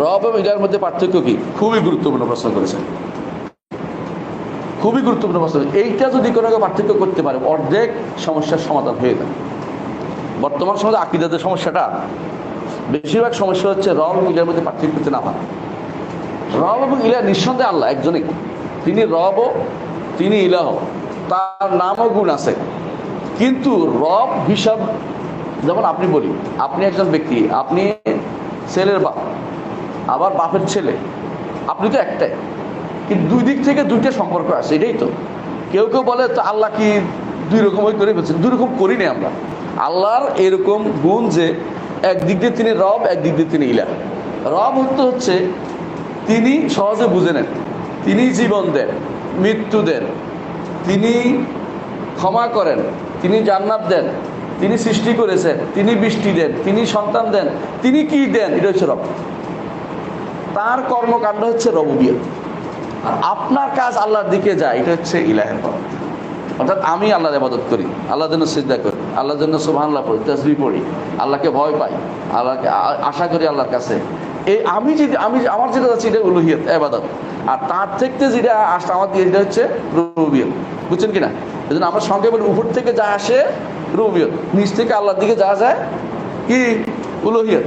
রব এবং ইলার মধ্যে পার্থক্য কি? খুবই গুরুত্বপূর্ণ প্রশ্ন করেছেন, খুবই গুরুত্বপূর্ণ প্রশ্ন। এইটা যদি কোনো পার্থক্য করতে পারে অর্ধেক সমস্যার সমাধান হয়ে যায়। বর্তমান সমাজে আকীদাতের সমস্যাটা, বেশিরভাগ সমস্যা হচ্ছে রব এবং ইলার মধ্যে পার্থক্য করতে না পারে। রব এবং ইলাহ নিঃসন্দেহে আল্লাহ একজনই, তিনি রব, তিনি ইলাহ, তার নাম ও গুণ আছে। কিন্তু রব হিসাব, যেমন আপনি বলি, আপনি একজন ব্যক্তি, আপনি ছেলের বাপ, আবার বাপের ছেলে, আপনি তো একটাই, কিন্তু দুই দিক থেকে দুইটা সম্পর্ক আছে, এটাই তো। কেউ কেউ বলে তো আল্লাহ কি দুই রকম করে ফেলছেন। দুই রকম করি না আমরা। আল্লাহর এরকম গুণ যে একদিক দিয়ে তিনি রব, একদিক দিয়ে তিনি ইলাহ। রব হচ্ছে তিনি সহজে বুঝে নেন, তিনি জীবন দেন, মৃত্যু দেন, তিনি ক্ষমা করেন, তিনি জান্নাত দেন, তিনি সৃষ্টি করেছেন, তিনি বৃষ্টি দেন, তিনি সন্তান দেন, তিনি কি দেন, এটা হচ্ছে রব। তার কর্মকাণ্ড হচ্ছে রবুবিয়ত। আর আপনার কাজ আল্লাহর দিকে যায়, এটা হচ্ছে ইলাহের পথ। অর্থাৎ আমি আল্লাহর ইবাদত করি, আল্লাহর জন্য সিজদা করি, আল্লাহর জন্য সুবহানাল্লাহ পড়ি, তাসবিহ পড়ি, আল্লাহকে ভয় পাই, আল্লাহকে আশা করি আল্লাহর কাছে। এই আমি আমার যেটা যাচ্ছে এটা উলুহিয়ত, ইবাদত। আর তার থেকে যেটা আসে আমার দিয়ে, এটা হচ্ছে রুবুবিয়ত। বুঝছেন কিনা? এই জন্য আমরা সঙ্গে বলি, উপর থেকে যা আসে রুবুবিয়ত, নিচ থেকে আল্লাহর দিকে যা যায় কি? উলুহিয়ত,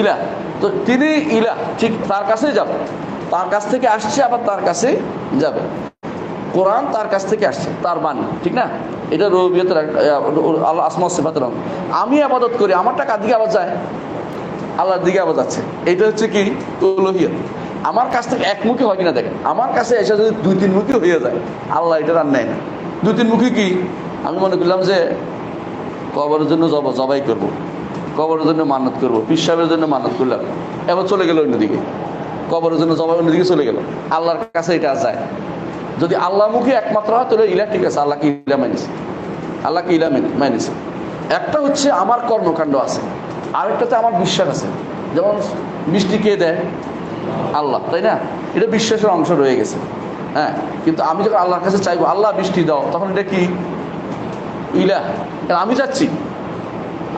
ইলাহ। তো তিনি ইলাহ, ঠিক তার কাছেই যাবে, তার কাছ থেকে আসছে, আবার তার কাছে যাবে। কোরআন তার কাছ থেকে আসছে, তার বাণী, ঠিক না? এটা রুবুবিয়তের আল্লাহ আসমা ওয়া সিফাতের। আমি ইবাদত করি, আমারটা কার দিকে আবার যায়? আল্লাহর দিকে আবার যাচ্ছে। এটা হচ্ছে কি? উলুহিয়ত। আমার কাছ থেকে একমুখী হয় কিনা দেখেন। আমার কাছে এসে যদি দুই তিন মুখী হয়ে যায়, আল্লাহ এটা আর নেয় না। দুই তিন মুখী কি? আমি মনে করলাম যে কবরের জন্য জবাই করবো, কবরের জন্য মান্নত করবো, পীর সাহেবের জন্য মান্নত করলাম, এবার চলে গেল অন্যদিকে, কবরের জন্য জবাই অন্যদিকে চলে গেল। আল্লাহর কাছে এটা যায়। যদি আল্লাহমুখী একমাত্র হয় তাহলে ইলাহ ঠিক আছে, আল্লাহকে ইলাহ মানিস, আল্লাহকে ইলাহ মানিস। একটা হচ্ছে আমার কর্মকাণ্ড আছে, আরেকটাতে আমার বিশ্বাস আছে। যেমন বৃষ্টি কে দেয়? আল্লাহ, তাই না? এটা বিশ্বাসের অংশ রয়ে গেছে। হ্যাঁ, কিন্তু আমি যখন আল্লাহর কাছে চাইবো আল্লাহ বৃষ্টি দাও, তখন এটা কি? ইলাহ। আমি চাচ্ছি,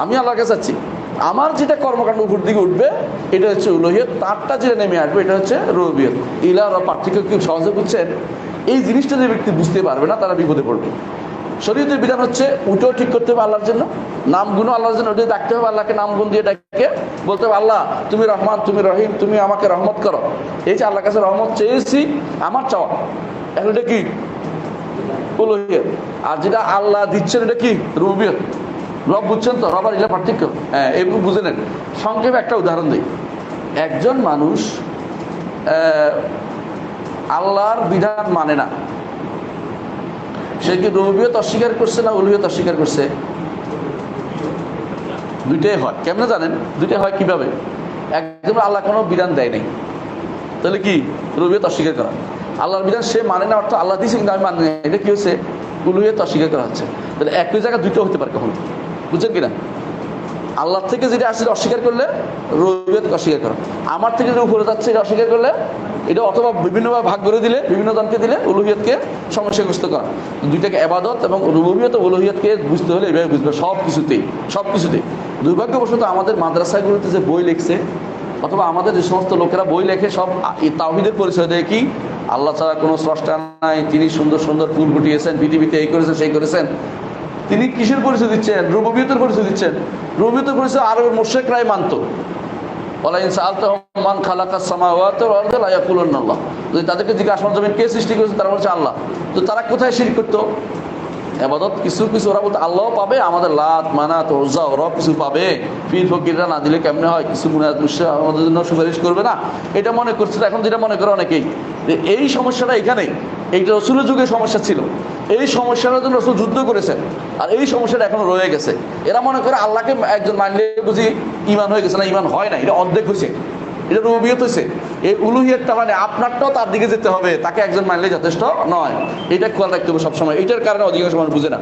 আমি আল্লাহর কাছে চাচ্ছি, আমার যেটা কর্মকাণ্ড উপর দিকে উঠবে এটা হচ্ছে উলুহিয়ত, তারটা যেটা নেমে আসবে এটা হচ্ছে রুবুবিয়ত। ইলাহ আর পার্থক্য কি সহজে বুঝছেন? এই জিনিসটা যে ব্যক্তি বুঝতে পারবে না, তারা বিপদে পড়বে। শরীয়তের বিধান হচ্ছে উঠেও ঠিক করতে হবে আল্লাহর জন্য, নাম গুণ আল্লাহর জন্য ওটা ডাকতে হবে, আল্লাহকে নাম গুণ দিয়ে ডাকে বলতে হবে আল্লাহ তুমি রহমান, তুমি রহিম, তুমি আমাকে রহমত করো। এই যে আল্লাহর কাছে রহমত চেয়েছি, আমার চাওয়া, এখন এটা কি? উলুহিয়ত। আর যেটা আল্লাহ দিচ্ছেন এটা কি? রুবুবিয়ত। রব বুঝছেন তো? রব আর ইলাহ পার্থক্য, হ্যাঁ, এগুলো বুঝে নেন। সংক্ষেপে একটা উদাহরণ দিই। একজন মানুষ আল্লাহর বিধান মানে না, সে কি রুবুবিয়ত অস্বীকার করছে না উলুহিয়ত অস্বীকার করছে? দুইটাই হয়। কেমনে জানেন? দুইটাই হয় কিভাবে? একদম আল্লাহ কোনো বিধান দেয় নাই, তাহলে কি? রুবুবিয়ত অস্বীকার করা। আল্লাহর বিধান সে মানে না, অর্থাৎ আল্লাহ দিয়েছে কিন্তু আমি মানি না, এটা কি হচ্ছে? উলুহিয়ত অস্বীকার করা হচ্ছে। তাহলে একই জায়গায় দুইটা হতে পারে কখন, বুঝছেন কিনা? আল্লাহ থেকে যেটা আসছে অস্বীকার করলে রুবুবিয়তকে অস্বীকার করা, আমার থেকে যেটা উপরে যাচ্ছে এটা অস্বীকার করলে, এটা অথবা বিভিন্নভাবে ভাগ করে দিলে, বিভিন্ন জনকে দিলে উলুহিয়তকে সমস্যাগ্রস্ত করা। দুইটাকে ইবাদত এবং রুবুবিয়ত ও উলুহিয়তকে বুঝতে হলে এভাবে বুঝবে, সব কিছুতেই। দুর্ভাগ্যবশত আমাদের মাদ্রাসাগুলোতে যে বই লিখছে, অথবা আমাদের যে সমস্ত লোকেরা বই লেখে, সব তাওহীদের পরিচয় দেয় কি? আল্লাহ ছাড়া কোনো স্রষ্টা নাই, তিনি সুন্দর সুন্দর ফুল ফুটিয়েছেন, পৃথিবীতে এই করেছেন সেই করেছেন। তিনি কিসের পরিচয় দিচ্ছেন? রুবুবিয়তের পরিচয় দিচ্ছেন। রুবুবিয়তের পরিচয় আরবের মুশরিকরাই মানত। ওয়ালাইন সাআলতাহুম মান খালাকাস সামাওয়াতি ওয়াল আরদা লা ইয়াকুলুনা আল্লাহ। যদি তাদেরকে জিজ্ঞাসা আসমান জমিন কে সৃষ্টি করেছে, তারা বলছে আল্লাহ। তো তারা কোথায় শিরক করতো? ইবাদত কিছু ওরা বলতো আল্লাহও পাবে, আমাদের লাত মানাত উজ্জা ওরাও কিছু পাবে, পীর ফকিররা না দিলে কেমনে হয়, কিছু মুনাজাত মুশরিক আমাদের জন্য সুপারিশ করবে না, এটা মনে করছে। এখন যেটা মনে করে অনেকেই, এই সমস্যাটা এখানেই। এইটা রাসূলের যুগে সমস্যা ছিল, এই সমস্যাটার জন্য রাসূল যুদ্ধ করেছেন, আর এই সমস্যাটা এখনো রয়ে গেছে। এরা মনে করে আল্লাহকে একজন মানলে বুঝি ঈমান হয়ে গেছে, না, ঈমান হয় না, এটা অর্ধেক হয়েছে, এটা রুবুবিয়ত হয়েছে। এই উলুহিয়তটা মানে আপনারটাও তার দিকে যেতে হবে, তাকে একজন মানলে যথেষ্ট নয়। এটা খেয়াল রাখতে হবে সবসময়। এটার কারণে অধিকাংশ মানুষ বুঝে না।